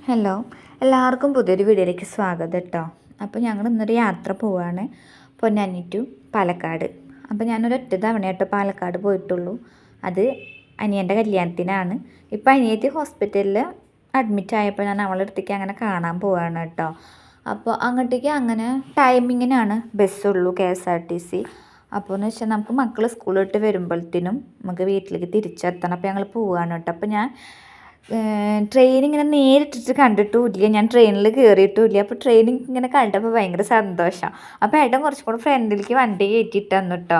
Hello, എല്ലാവർക്കും പുതിയൊരു വീഡിയോയിലേക്ക് സ്വാഗതം കേട്ടോ. അപ്പോൾ ഞങ്ങൾ ഇന്നൊരു യാത്ര പോവുകയാണ്, പൊന്നാനി ടു പാലക്കാട്. അപ്പോൾ ഞാനൊരൊറ്റ തവണ പാലക്കാട് പോയിട്ടുള്ളൂ. അത് അനിയൻ്റെ കല്യാണത്തിനാണ്. ഇപ്പോൾ അനിയത്തി ഹോസ്പിറ്റലിൽ അഡ്മിറ്റ് ആയപ്പോൾ ഞാൻ അവളുടെ അടുത്തേക്ക് അങ്ങനെ കാണാൻ പോവുകയാണ് കേട്ടോ. അപ്പോൾ അങ്ങോട്ടേക്ക് അങ്ങനെ ടൈമിങ്ങിനാണ് ബസ്സുള്ളൂ, KSRTC. അപ്പോൾ എന്ന് വെച്ചാൽ നമുക്ക് മക്കൾ സ്കൂളിൽ വിട്ട് വരുമ്പോഴത്തേനും നമുക്ക് വീട്ടിലേക്ക് തിരിച്ചെത്തണം. അപ്പോൾ ഞങ്ങൾ പോവുകയാണ് കേട്ടോ. അപ്പോൾ ഞാൻ ട്രെയിൻ ഇങ്ങനെ നേരിട്ടിട്ട് കണ്ടിട്ടുമില്ല, ഞാൻ ട്രെയിനിൽ കയറിയിട്ടുമില്ല. അപ്പോൾ ട്രെയിൻ ഇങ്ങനെ കണ്ടപ്പോൾ ഭയങ്കര സന്തോഷം. അപ്പോൾ ഏട്ടൻ കുറച്ചും കൂടെ ഫ്രണ്ടിലേക്ക് വണ്ടി കയറ്റിയിട്ട് തന്നു കേട്ടോ,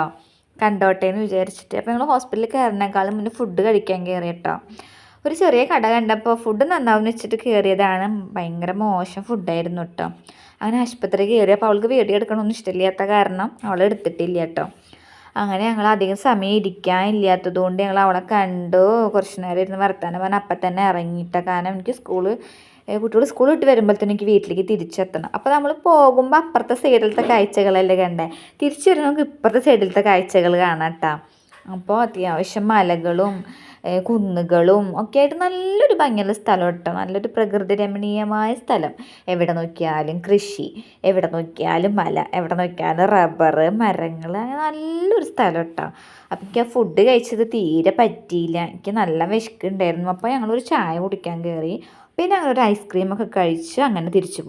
കണ്ടോട്ടെ എന്ന് വിചാരിച്ചിട്ട്. അപ്പോൾ ഞങ്ങൾ ഹോസ്പിറ്റലിൽ കയറുന്നേക്കാളും മുന്നേ ഫുഡ് കഴിക്കാൻ കയറി കേട്ടോ. ഒരു ചെറിയ കട കണ്ടപ്പോൾ ഫുഡ് നന്നാവുമെന്ന് വെച്ചിട്ട് കയറിയതാണ്. ഭയങ്കര മോശം ഫുഡായിരുന്നു കേട്ടോ. അങ്ങനെ ആശുപത്രി കയറി. അപ്പോൾ അവൾക്ക് വീഡിയോ എടുക്കണമെന്ന് ഇഷ്ടമില്ലാത്ത കാരണം അവൾ എടുത്തിട്ടില്ല കേട്ടോ. അങ്ങനെ ഞങ്ങൾ അധികം സമയം ഇരിക്കാനില്ലാത്തത് കൊണ്ട് ഞങ്ങൾ അവളെ കണ്ടു, കുറച്ച് നേരം ഇരുന്ന് വർത്താനം പറഞ്ഞാൽ അപ്പം തന്നെ ഇറങ്ങിയിട്ട. കാരണം എനിക്ക് കുട്ടികൾ സ്കൂൾ വിട്ട് വരുമ്പോഴത്തേനും എനിക്ക് വീട്ടിലേക്ക് തിരിച്ചെത്തണം. അപ്പോൾ നമ്മൾ പോകുമ്പോൾ അപ്പുറത്തെ സൈഡിലത്തെ കാഴ്ചകളല്ലേ കണ്ടേ, തിരിച്ചു വരുമ്പോൾ നമുക്ക് ഇപ്പുറത്തെ സൈഡിലത്തെ കാഴ്ചകൾ കാണാം കേട്ടോ. അപ്പോൾ അത്യാവശ്യം മലകളും കുന്നുകളും ഒക്കെ ആയിട്ട് നല്ലൊരു ഭംഗിയുള്ള സ്ഥലം കേട്ടോ. നല്ലൊരു പ്രകൃതി രമണീയമായ സ്ഥലം. എവിടെ നോക്കിയാലും കൃഷി, എവിടെ നോക്കിയാലും മല, എവിടെ നോക്കിയാലും റബ്ബർ മരങ്ങൾ, അങ്ങനെ നല്ലൊരു സ്ഥലം കേട്ടോ. അപ്പം എനിക്ക് ആ ഫുഡ് കഴിച്ചത് തീരെ പറ്റിയില്ല, എനിക്ക് നല്ല വിശക്കുണ്ടായിരുന്നു. അപ്പോൾ ഞങ്ങളൊരു ചായ കുടിക്കാൻ കയറി, പിന്നെ ഞങ്ങളൊരു ഐസ്ക്രീമൊക്കെ കഴിച്ച് അങ്ങനെ തിരിച്ചു പോകും.